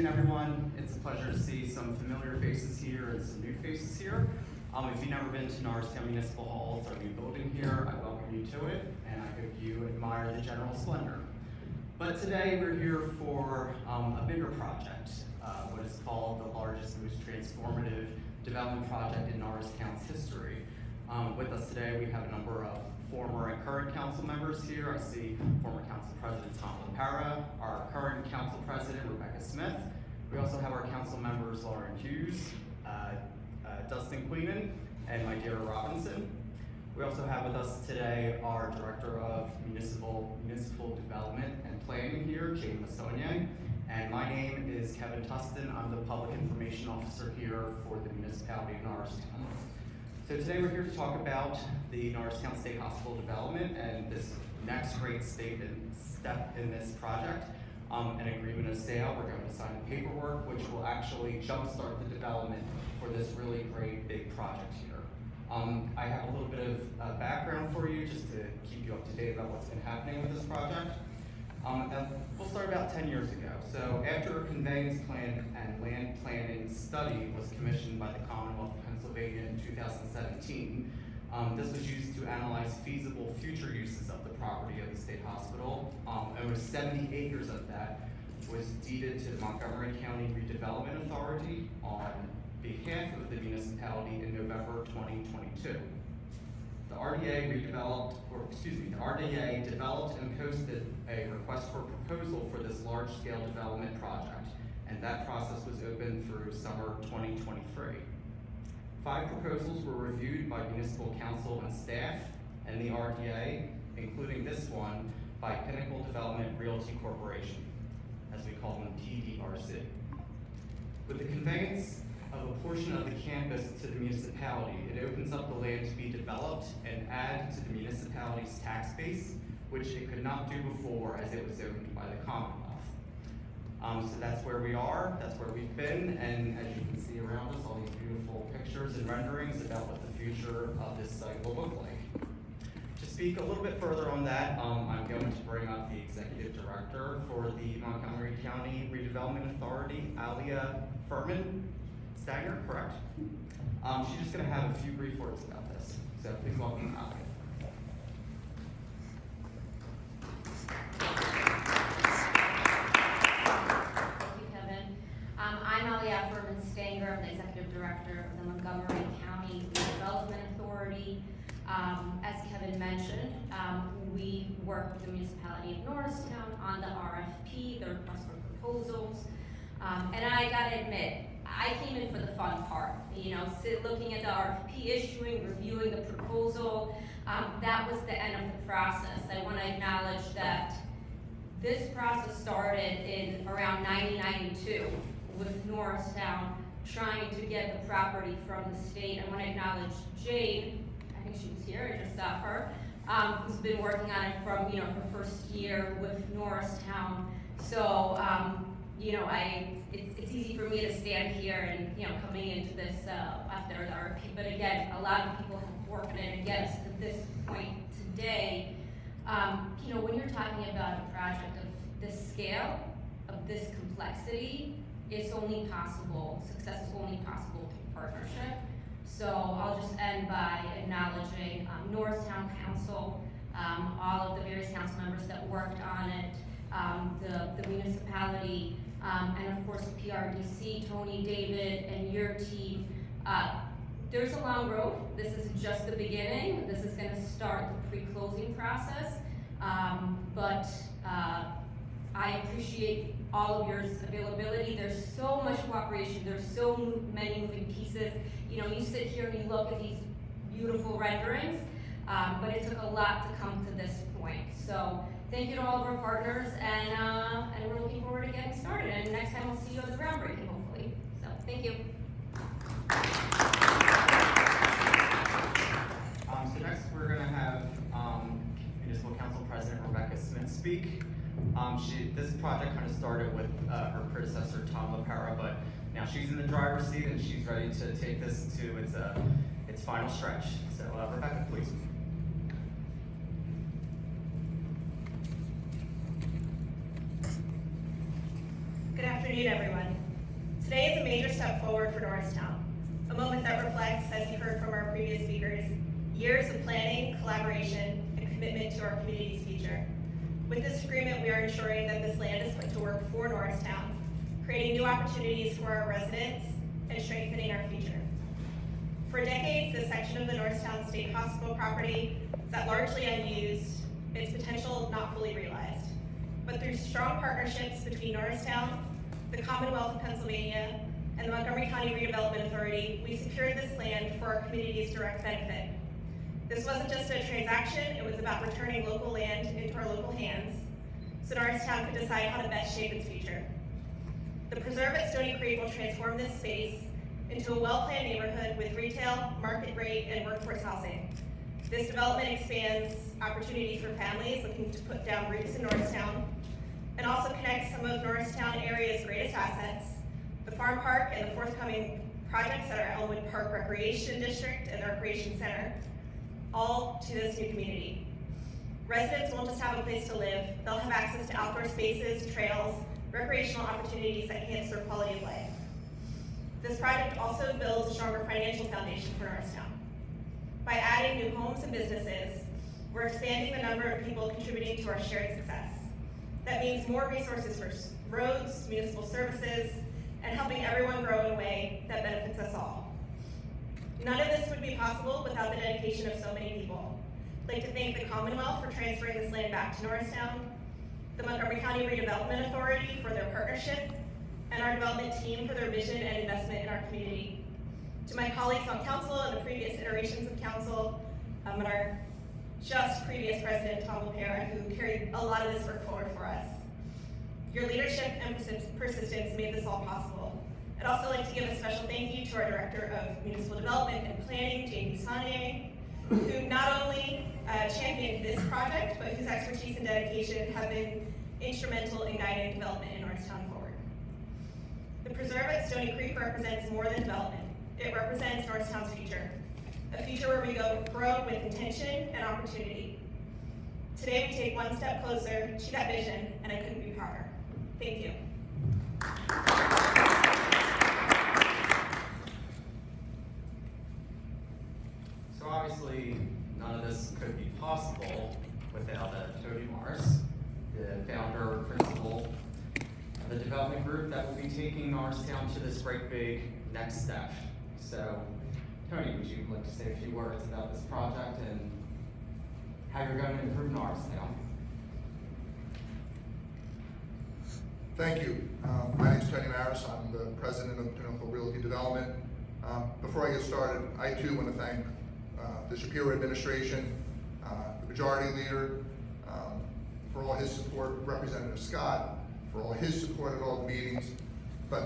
afternoon, everyone. It's a pleasure to see some familiar faces here and some new faces here. If you've never been to Norristown Municipal Hall, it's our new building here. I welcome you to it, and I hope you admire the general splendor. But today we're here for a bigger project, what is called the largest, most transformative development project in Norristown's history. With us today, we have a number of former and current council members here. I see former Council President Tom LaPera, our current Council President Rebecca Smith. We also have our council members Lauren Hughes, Dustin Queenan, and my dear Robinson. We also have with us today our Director of Municipal Development and Planning here, Jane Massonier. And my name is Kevin Tustin. I'm the Public Information Officer here for the municipality of Norristown. So today we're here to talk about the Norristown State Hospital development and this next great step in this project, an agreement of sale. We're going to sign the paperwork, which will actually jumpstart the development for this really great big project here. I have a little bit of background for you just to keep you up to date about what's been happening with this project. We'll start about 10 years ago. So after a conveyance plan and land planning study was commissioned by the Commonwealth of Pennsylvania in 2017, this was used to analyze feasible future uses of the property of the state hospital. Over 70 acres of that was deeded to the Montgomery County Redevelopment Authority on behalf of the municipality in November 2022. The RDA developed and posted a request for proposal for this large-scale development project, and that process was open through summer 2023. 5 proposals were reviewed by municipal council and staff, and the RDA, including this one, by Pinnacle Development Realty Corporation, as we call them PDRC. With the conveyance of a portion of the campus to the municipality, it opens up the land to be developed and add to the municipality's tax base, which it could not do before as it was owned by the Commonwealth. So that's where we are, that's where we've been, and as you can see around us, all these beautiful pictures and renderings about what the future of this site will look like. To speak a little bit further on that, I'm going to bring up the Executive Director for the Montgomery County Redevelopment Authority, Alia Furman Stagner, correct? She's just going to have a few brief words about this. So please welcome Alia. Thank you, Kevin. I'm Alia Furman Stanger. I'm the Executive Director of the Montgomery County Redevelopment Authority. As Kevin mentioned, we work with the municipality of Norristown on the RFP, the request for proposals. And I gotta admit, I came in for the fun part, looking at the RFP issuing, reviewing the proposal. That was the end of the process. I want to acknowledge that this process started in around 1992 with Norristown trying to get the property from the state. I want to acknowledge Jane, I think she was here, I just saw her, who's been working on it from her first year with Norristown. So it's easy for me to stand here and coming into this after the RFP, but again, a lot of people have worked in and get us to this point today. When you're talking about a project of this scale, of this complexity, it's only possible, success is only possible through partnership. So I'll just end by acknowledging Norristown Council, all of the various council members that worked on it, the municipality, and of course the PRDC, Tony, David, and your team. There's a long road. This is just the beginning. This is going to start the pre-closing process, but I appreciate all of your availability. There's so much cooperation. There's so many moving pieces. You sit here and you look at these beautiful renderings, but it took a lot to come to this point. So thank you to all of our partners, and we're looking forward to getting started. And next time we'll see you at the groundbreaking, hopefully. So thank you. So next we're going to have Municipal Council President Rebecca Smith speak. This project kind of started with her predecessor Tom LaPera, but now she's in the driver's seat and she's ready to take this to its final stretch. So Rebecca, please. Good afternoon, everyone. Today is a major step forward for Norristown, a moment that reflects, as you heard from our previous speakers, years of planning, collaboration, and commitment to our community's future. With this agreement, we are ensuring that this land is put to work for Norristown, creating new opportunities for our residents and strengthening our future. For decades, this section of the Norristown State Hospital property sat largely unused, its potential not fully realized. But through strong partnerships between Norristown, the Commonwealth of Pennsylvania, and the Montgomery County Redevelopment Authority, we secured this land for our community's direct benefit. This wasn't just a transaction, it was about returning local land into our local hands, so Norristown could decide how to best shape its future. The preserve at Stony Creek will transform this space into a well-planned neighborhood with retail, market rate, and workforce housing. This development expands opportunities for families looking to put down roots in Norristown, and also connects some of Norristown area's greatest assets, the farm park and the forthcoming projects at our Elmwood Park Recreation District and the Recreation Center, all to this new community. Residents won't just have a place to live, they'll have access to outdoor spaces, trails, recreational opportunities that enhance their quality of life. This project also builds a stronger financial foundation for Norristown. By adding new homes and businesses, we're expanding the number of people contributing to our shared success. That means more resources for roads, municipal services, and helping everyone grow in a way that benefits us all. None of this would be possible without the dedication of so many people. I'd like to thank the Commonwealth for transferring this land back to Norristown, the Montgomery County Redevelopment Authority for their partnership, and our development team for their vision and investment in our community. To my colleagues on council and the previous iterations of council, and our just previous president, Tom LaPera, who carried a lot of this work forward for us. Your leadership and persistence made this all possible. I'd also like to give a special thank you to our Director of Municipal Development and Planning, Jamie Sonnier, who not only championed this project, but whose expertise and dedication have been instrumental in guiding development in Norristown forward. The preserve at Stony Creek represents more than development. It represents Norristown's future, a future where we grow with intention and opportunity. Today we take one step closer to that vision, and I couldn't be prouder. Thank you. So obviously, none of this could be possible without Tony Morris, the founder, principal of the development group that will be taking Norristown to this great big next step. So, Tony, would you like to say a few words about this project and how you're going to improve Norristown? Thank you. My name is Tony Maris. I'm the president of Pinnacle Realty Development. Before I get started, I too want to thank the Shapiro administration, the majority leader, for all his support, Representative Scott, for all his support at all the meetings, but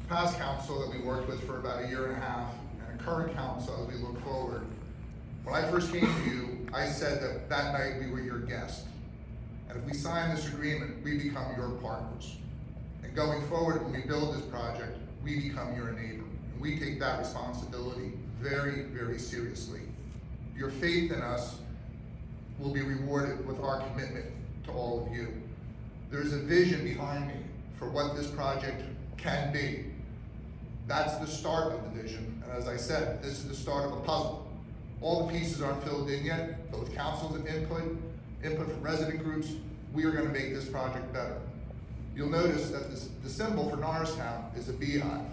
past council that we worked with for about a year and a half, and a current council as we look forward. When I first came to you, I said that that night we were your guest. And if we sign this agreement, we become your partners. And going forward, when we build this project, we become your neighbor. And we take that responsibility very, very seriously. Your faith in us will be rewarded with our commitment to all of you. There's a vision behind me for what this project can be. That's the start of the vision. And as I said, this is the start of a puzzle. All the pieces aren't filled in yet, but with council's input from resident groups, we are going to make this project better. You'll notice that the symbol for Norristown is a beehive.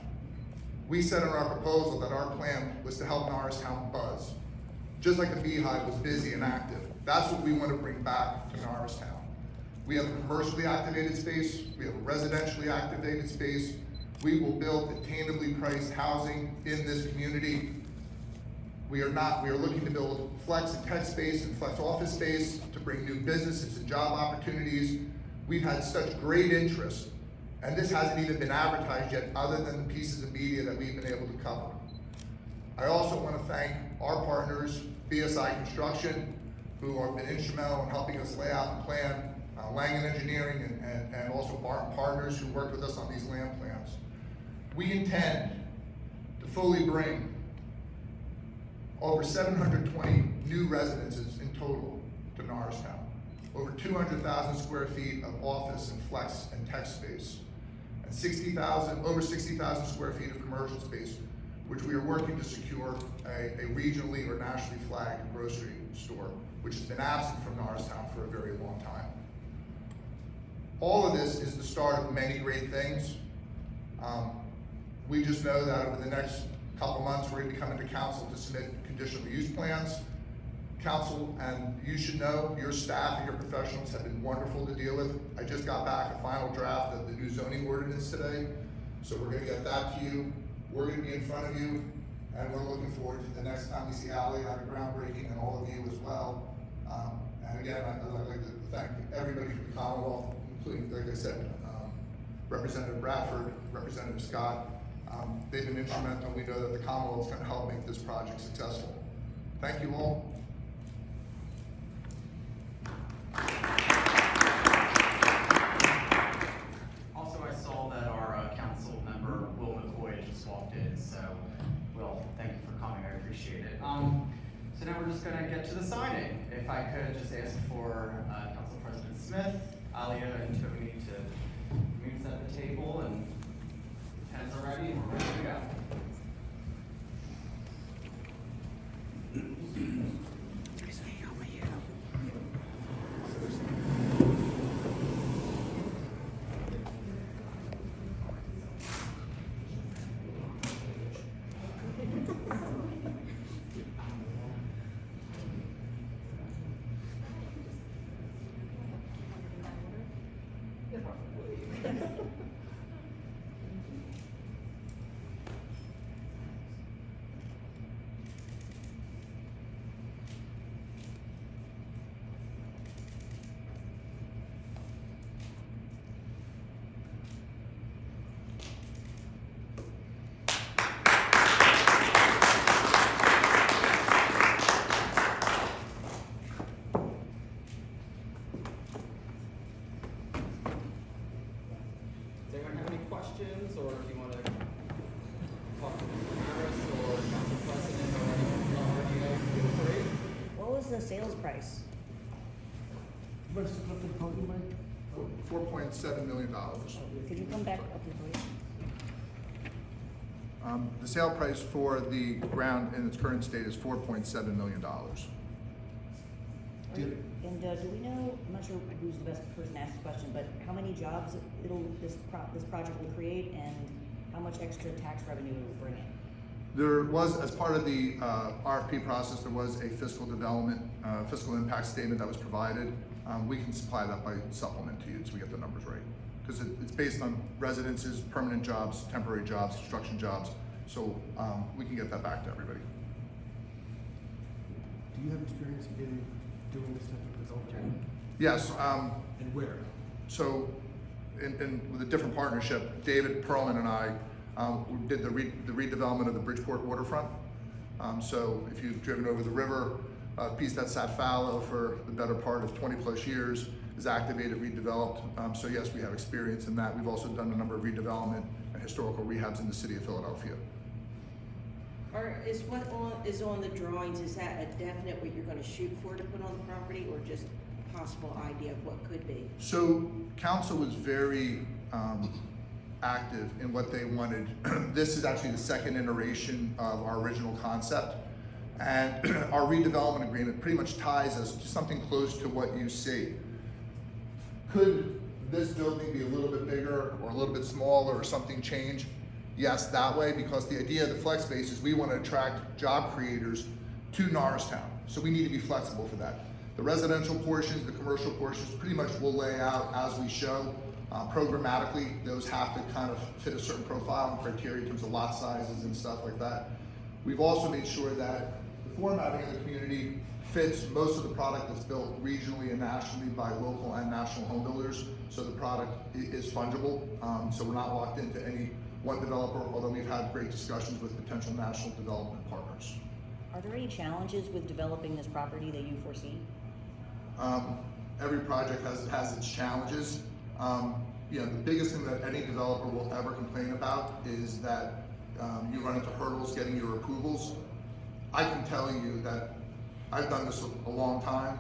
We said in our proposal that our plan was to help Norristown buzz. Just like the beehive was busy and active. That's what we want to bring back to Norristown. We have a commercially activated space, we have a residentially activated space. We will build attainably priced housing in this community. We are looking to build flex and tech space and flex office space to bring new businesses and job opportunities. We've had such great interest, and this hasn't even been advertised yet other than the pieces of media that we've been able to cover. I also want to thank our partners, BSI Construction, who have been instrumental in helping us lay out and plan, Langen Engineering and also Barton Partners who worked with us on these land plans. We intend to fully bring over 720 new residences in total to Norristown, over 200,000 square feet of office and flex and tech space. and over 60,000 square feet of commercial space, which we are working to secure a regionally or nationally flagged grocery store, which has been absent from Norristown for a very long time. All of this is the start of many great things. We just know that over the next couple months, we're gonna be coming to council to submit conditional use plans. Council, and you should know, your staff and your professionals have been wonderful to deal with. I just got back a final draft of the new zoning ordinance today, so we're gonna get that to you. We're gonna be in front of you, and we're looking forward to the next time we see Ally on a groundbreaking, and all of you as well. And again, I'd like to thank everybody from the Commonwealth, including, like I said, Representative Bradford, Representative Scott. They've been instrumental. We know that the Commonwealth is gonna help make this project successful. Thank you all. Also, I saw that our council member, Will McCoy, just walked in, so, Will, thank you for coming, I appreciate it. So now we're just gonna get to the signing. If I could just ask for Council President Smith, Alia, and Tony to meet us at the table, and the pens are ready, and we're ready to go. Does anyone have any questions, or if you want to talk to Mr. Harris or Council President or anyone already know, feel free. What was the sales price? $4.7 million. Could you come back up to the podium? The sale price for the ground in its current state is $4.7 million. And do we know, I'm not sure who's the best person to ask the question, but how many jobs this project will create, and how much extra tax revenue it will bring in? There was, as part of the RFP process, there was a fiscal impact statement that was provided. We can supply that by supplement to you so we get the numbers right. Because it's based on residences, permanent jobs, temporary jobs, construction jobs. So we can get that back to everybody. Do you have experience in doing this type of development? Yes. And where? So, with a different partnership, David Perlman and I we did the redevelopment of the Bridgeport waterfront. So, if you've driven over the river, a piece that sat fallow for the better part of 20 plus years is activated, redeveloped. So yes, we have experience in that. We've also done a number of redevelopment and historical rehabs in the city of Philadelphia. Or is what is on the drawings, is that a definite what you're gonna shoot for to put on the property, or just a possible idea of what could be? So council was very active in what they wanted. This is actually the second iteration of our original concept. And our redevelopment agreement pretty much ties us to something close to what you see. Could this building be a little bit bigger or a little bit smaller or something change? Yes, that way, because the idea of the flex space is we want to attract job creators to Norristown. So we need to be flexible for that. The residential portions, the commercial portions, pretty much will lay out as we show. Programmatically, those have to kind of fit a certain profile and criteria in terms of lot sizes and stuff like that. We've also made sure that the formatting of the community fits most of the product that's built regionally and nationally by local and national home builders. So the product is fungible. So we're not locked into any one developer, although we've had great discussions with potential national development partners. Are there any challenges with developing this property that you foresee? Every project has its challenges. You know, the biggest thing that any developer will ever complain about is that you run into hurdles getting your approvals. I can tell you that I've done this a long time.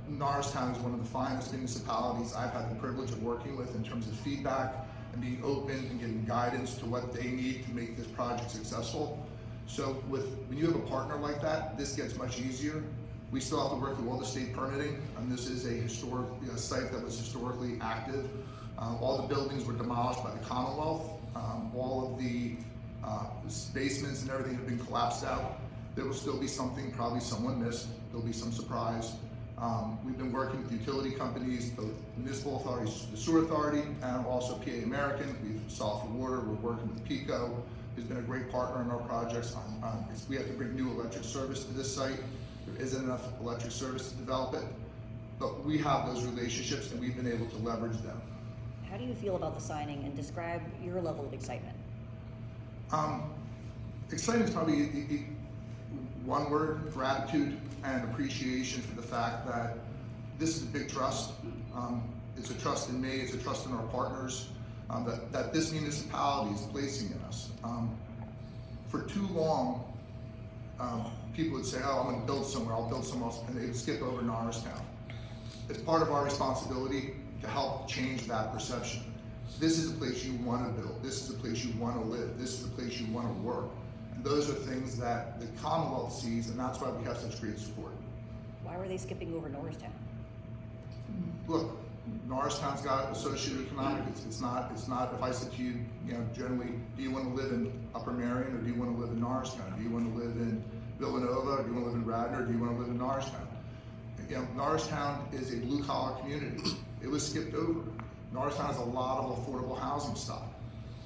Norristown is one of the finest municipalities I've had the privilege of working with in terms of feedback, and being open and getting guidance to what they need to make this project successful. So when you have a partner like that, this gets much easier. We still have to work through all the state permitting, and this is a historic site that was historically active. All the buildings were demolished by the Commonwealth. All of the basements and everything have been collapsed out. There will still be something probably someone missed. There'll be some surprise. We've been working with utility companies, the municipal authorities, the sewer authority, and also PA American. We've solved for water. We're working with PECO, who's been a great partner in our projects. We have to bring new electric service to this site. There isn't enough electric service to develop it, but we have those relationships and we've been able to leverage them. How do you feel about the signing, and describe your level of excitement? Excitement is probably one word: gratitude and appreciation for the fact that this is a big trust. It's a trust in me, it's a trust in our partners, that this municipality is placing in us. For too long, people would say, oh, I'm gonna build somewhere, I'll build somewhere else, and they would skip over Norristown. It's part of our responsibility to help change that perception. This is a place you wanna build, this is a place you wanna live, this is a place you wanna work. And those are things that the Commonwealth sees, and that's why we have such great support. Why were they skipping over Norristown? Look, Norristown's got a socioeconomic, it's not, if I said to you, generally, do you wanna live in Upper Marion, or do you wanna live in Norristown? Do you wanna live in Villanova, or do you wanna live in Radnor, or do you wanna live in Norristown? Norristown is a blue collar community. It was skipped over. Norristown has a lot of affordable housing stock.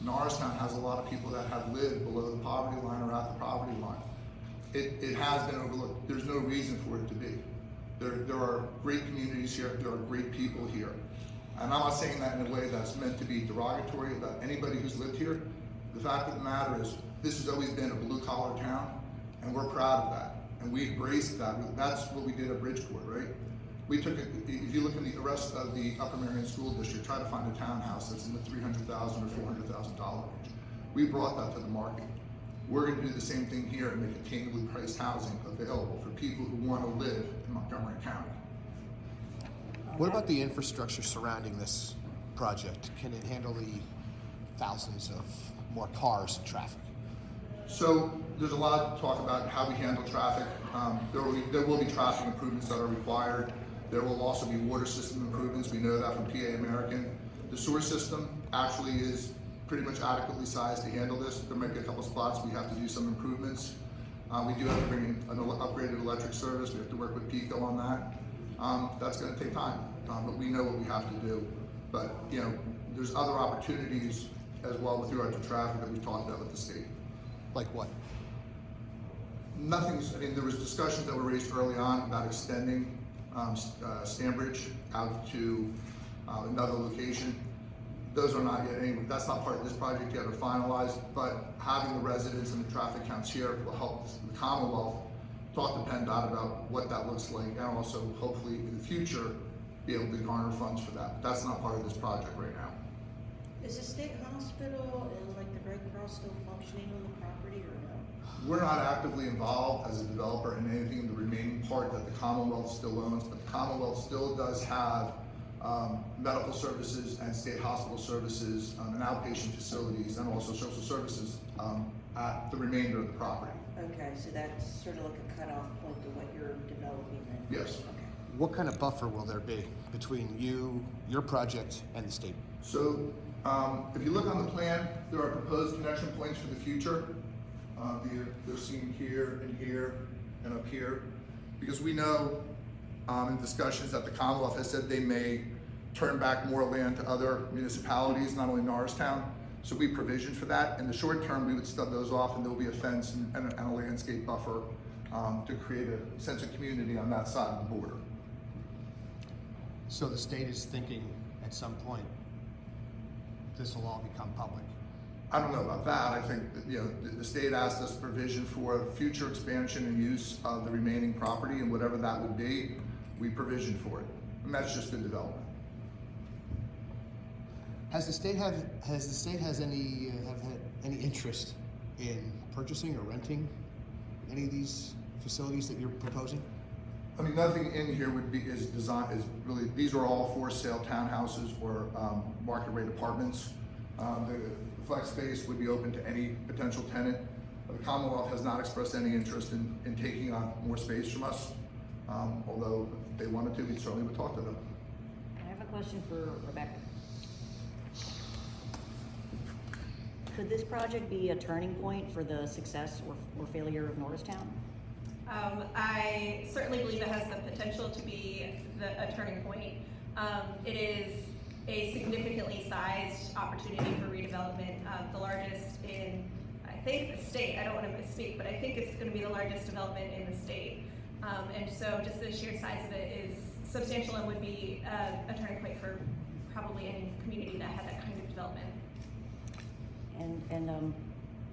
Norristown has a lot of people that have lived below the poverty line or at the poverty line. It has been overlooked. There's no reason for it to be. There are great communities here, there are great people here. And I'm not saying that in a way that's meant to be derogatory about anybody who's lived here. The fact of the matter is, this has always been a blue collar town, and we're proud of that. And we embraced that. That's what we did at Bridgeport, right? We took it, if you look in the rest of the Upper Marion School District, try to find a townhouse that's in the $300,000 or $400,000 range. We brought that to the market. We're gonna do the same thing here and make attainably priced housing available for people who wanna live in Montgomery County. What about the infrastructure surrounding this project? Can it handle the thousands of more cars and traffic? So there's a lot of talk about how we handle traffic. There will be traffic improvements that are required. There will also be water system improvements. We know that from PA American. The sewer system actually is pretty much adequately sized to handle this. There might be a couple spots we have to do some improvements. We do have to bring in an upgraded electric service. We have to work with PECO on that. That's gonna take time, but we know what we have to do. But there's other opportunities as well with regard to traffic that we've talked about with the state. Like what? There was discussions that were raised early on about extending Stanbridge out to another location. Those are not yet, that's not part of this project yet or finalized, but having the residents and the traffic counts here will help the Commonwealth talk to PennDOT about what that looks like, and also hopefully in the future be able to garner funds for that. But that's not part of this project right now. Is the state hospital and like the Red Cross still functioning on the property or no? We're not actively involved as a developer in anything in the remaining part that the Commonwealth still owns, but the Commonwealth still does have medical services and state hospital services and outpatient facilities and also social services at the remainder of the property. Okay, so that's sort of like a cutoff point to what you're developing then? Yes. Okay. What kind of buffer will there be between you, your project, and the state? So if you look on the plan, there are proposed connection points for the future. They're seen here and here and up here, because we know in discussions that the Commonwealth has said they may turn back more land to other municipalities, not only Norristown. So we provisioned for that. In the short term, we would stub those off, and there will be a fence and a landscape buffer to create a sense of community on that side of the border. So the state is thinking at some point this will all become public. I don't know about that. I think that, the state asked us provision for future expansion and use of the remaining property, and whatever that would be, we provisioned for it. And that's just good development. Has the state had any interest in purchasing or renting any of these facilities that you're proposing? I mean, nothing in here is really, these are all for sale townhouses or market rate apartments. The flex space would be open to any potential tenant. The Commonwealth has not expressed any interest in taking on more space from us. Although if they wanted to, we certainly would talk to them. I have a question for Rebecca. Could this project be a turning point for the success or failure of Norristown? I certainly believe it has the potential to be a turning point. It is a significantly sized opportunity for redevelopment, the largest in, I think, the state. I don't want to misspeak, but I think it's going to be the largest development in the state. And so just the sheer size of it is substantial and would be a turning point for probably any community that had that kind of development. And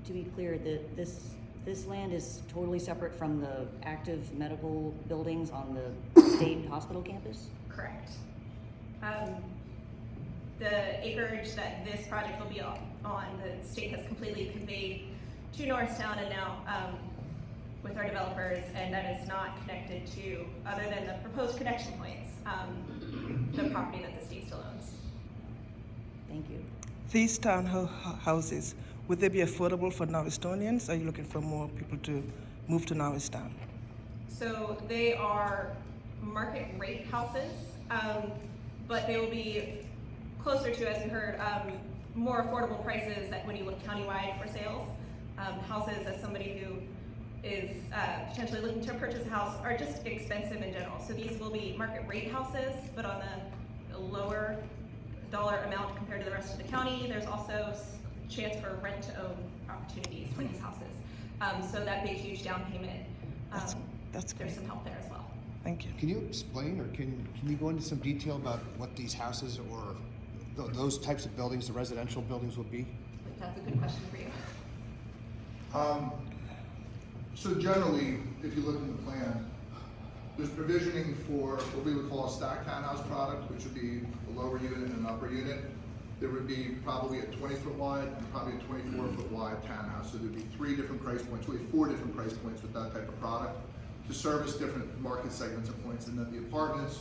to be clear, this land is totally separate from the active medical buildings on the state hospital campus? Correct. The acreage that this project will be on, the state has completely conveyed to Norristown and now with our developers, and that is not connected to, other than the proposed connection points, the property that the state still owns. Thank you. These townhouses, would they be affordable for Norristonians? Are you looking for more people to move to Norristown? So they are market rate houses, but they will be closer to, as you heard, more affordable prices that when you look countywide for sales. Houses, as somebody who is potentially looking to purchase a house, are just expensive in general. So these will be market rate houses, but on a lower dollar amount compared to the rest of the county. There's also chance for rent to own opportunities for these houses. So that big huge down payment, That's great. there's some help there as well. Thank you. Can you explain, or can you go into some detail about what these houses or those types of buildings, the residential buildings will be? That's a good question for you. So generally, if you look in the plan, there's provisioning for what we would call a stacked townhouse product, which would be a lower unit and an upper unit. There would be probably a 20-foot wide and probably a 24-foot wide townhouse. So there'd be 3 different price points, really 4 different price points with that type of product to service different market segments and points. And that the apartments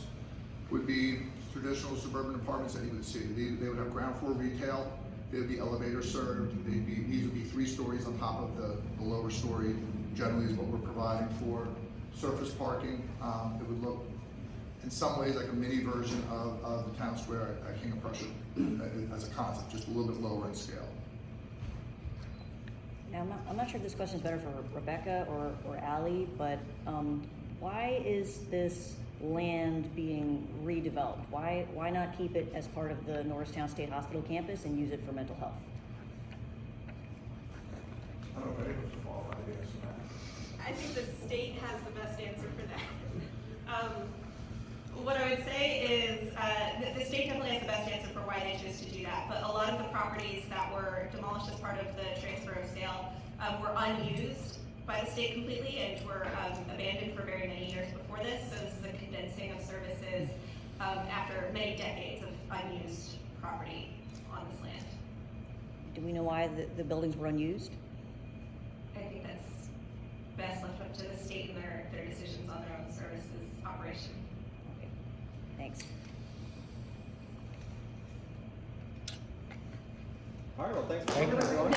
would be traditional suburban apartments that you would see. They would have ground floor retail. They would be elevator served. These would be 3 stories on top of the lower story. Generally, is what we're providing for surface parking. It would look, in some ways, like a mini version of the town square at King of Prussia as a concept, just a little bit lower in scale. Now, I'm not sure if this question is better for Rebecca or Ally, but why is this land being redeveloped? Why not keep it as part of the Norristown State Hospital campus and use it for mental health? I don't know if anyone's qualified to answer that. I think the state has the best answer for that. What I would say is the state definitely has the best answer for why they chose to do that, but a lot of the properties that were demolished as part of the transfer of sale were unused by the state completely and were abandoned for very many years before this. So this is a condensing of services after many decades of unused property on this land. Do we know why the buildings were unused? I think that's best left up to the state and their decisions on their own services operation. Okay, thanks. All right, well, thanks for coming, everyone.